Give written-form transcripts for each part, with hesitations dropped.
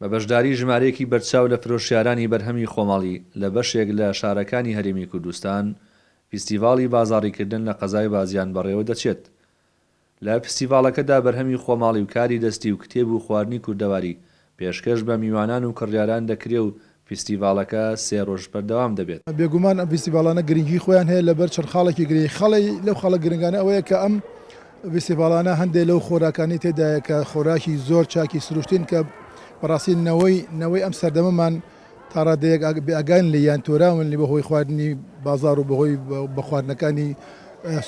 بە بەشداری ژمارەیەکی بەرچاو لە فرۆشیارانی بەرهەمی خۆماڵی لە بەشێک لە شارەکانی هەرێمی کوردستان فیستیڤاڵی بازاڕیکردن لە قەزای بازیان بەڕێوە دەچێت. لە فستیڤاڵەکەدا بەرهەمی خۆماڵی و کاری دەستی و کتێب و خواردنی کوردەواری پێشکەش بە میوانان و کڕیاران دەکرێ و فستیڤاڵەکە 3 ڕۆژ بەردەوام دەبێت. بێگومان ئەم فستیڤاڵانە گرنگی خۆیان هەیە لەبەر چەند خاڵێکی گرنگ خەڵی لەو خەڵە گرنگانە ئەوەیە کە ئەم فستیڤاڵانە هەندێک لەو خۆراکانی تێدایە کە خۆراکی زۆر چاکی سروشتین کە بەڕاستی نەوەی ئەم سەردەمەمان تا ڕادەیەک ئاگان لە یان تۆراون لێ بەهۆی خواردنی بازاڕ و بەهۆی بە خواردنەکانی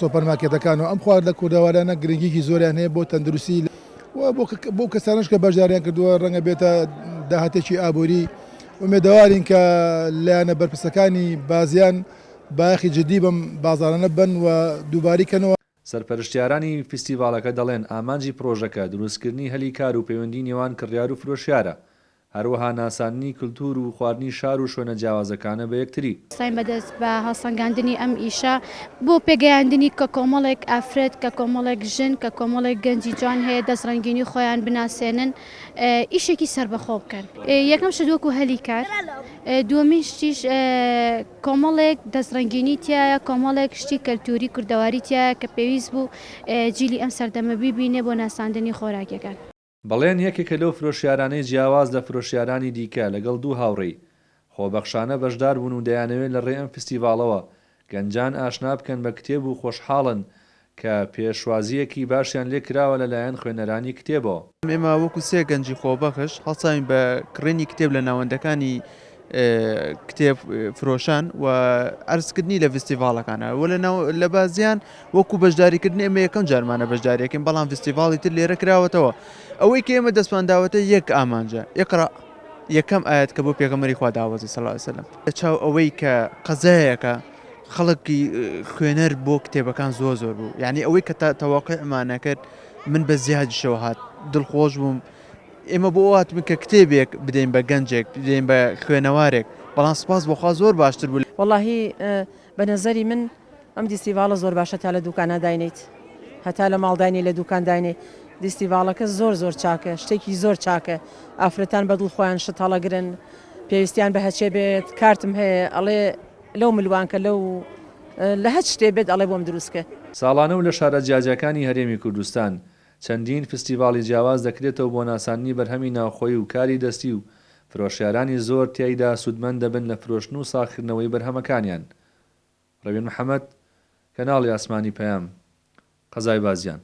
سۆپەرمارکێتەکان و ئەم خواردنە کوردەوارانە گرنگیکی زۆریان هەیە بۆ تەندروستی بۆ کەسانش کە بەشداریان کردووە ڕەنگە بێتە داهاتێکی ئابووری ومێدەوارین کە لایەنە بەرپرسەکانی بازیان باەخی جدی بەم بازارانە بن و دووباریکەنەوە. سەرپەرشتیارانی فستیڤاڵەکە دەڵێن ئامانجی پرۆژەکە دروستکردنی هەلی کار و پەیوەندی نێوان کڕیار و فرۆشیارە، هەروەها ناساندنی کللتور و خواردنی شار و شوێنە جیاوازەکانە بە یەکتری. ساین بەدەست بە هەڵسەنگاندنی ئەم ئیشە بۆ پێگەیاندنی کە کۆمەڵێک ئافرەت کە کۆمەڵێک ژن کە کۆمەڵێک گەنجی جوان هەیە دەستڕەنگینی خۆیان بناسێنن ئیشێکی سربەخۆ بکەن. یەکەم شەدوەکو هەلی کار، دووەمین شتیش کۆمەڵێک دەستڕەنگینی تایە، کۆمەڵێک شتی کەلتوری کوردەواری تایە کە پێویست بوو جیلی ئەم سەردەمە بیبینێ بۆ ناساندنی خۆراکەکان. بەڵێن یەکێکە لەو فرۆشیارانەی جیاواز لە فرۆشیارانی دیکە لەگەڵ دوو هاوڕێی خۆبەخشانە بەشدار بوون و دەیانەوێت لە ڕێ ئەم فستیڤاڵەوە گەنجان ئاشنا بکەن بە کتێب و خۆشحاڵن کە پێشوازیەکی باشیان لێ کراوە لەلایەن خوێنەرانی کتێبەوە. ئێمە وەکو 3 گەنجی خۆبەخش هەڵساوین بە کڕینی کتێب لە ناوەندەکانی کتێب فرۆشان و ئەرزکردنی لە فستیڤاڵەکانە و لە بازیان وەکو بەشداریکردن ئێمە یەکەم جارمانە بەشداریەکەین، بەڵام فستیڤاڵی تر لێرە کراوەتەوە. ئەوەی کە ئێمە دەستپانداوەتە یەک ئامانجە ئیقرا، یەکەم ئاەت کە بۆ پێغەمبەری خوا داوەزی صلی الله علیه وسلم چاو ئەوەی کە قەزایەکە خەڵکی خوێنەر بۆ کتێبەکان زۆر بوو، یعنی ئەوەی کە تەواقعمان کرد من بە زیادیشەوە هات دڵخۆش بووم. ئێمە بۆ هاتمین کە کتێبێک بدەین بە گەنجێک بدەین بە خوێنەوارێک، بەڵام سپاس بۆخوا زۆر باشتر بوو. وەڵاهی بە نەزەری من ئەم دیستیڤاڵە زۆر باشە تا لە دوکانە داینیت، هەتا لە ماڵدانی لە دوکان داینێ. دیستیڤاڵەکە زۆر چاکە، شتێکی زۆر چاکە، ئافرەتان بەدڵ خۆیان شت هەڵەگرن، پێویستیان بە هەچێ بێت، کارتم هەیە ئەڵێ لەو ملوانکە لەو لە هەچ شتێ بێت ئەڵێ بۆم دروستکە. ساڵانە و لە شارە جیاجەکانی هەرێمی کوردستان چەندین فستیڤاڵی جیاواز دەکرێتەوە بۆ ناساندنی بەرهەمی ناوخۆیی و کاری دەستی و فرۆشیارانی زۆر تیایدا سوودمەند دەبن لە فرۆشتن و ساختکردنەوەی بەرهەمەکانیان. ڕەوین محەممەد، کەناڵی ئاسمانی پەیام، قەزای بازیان.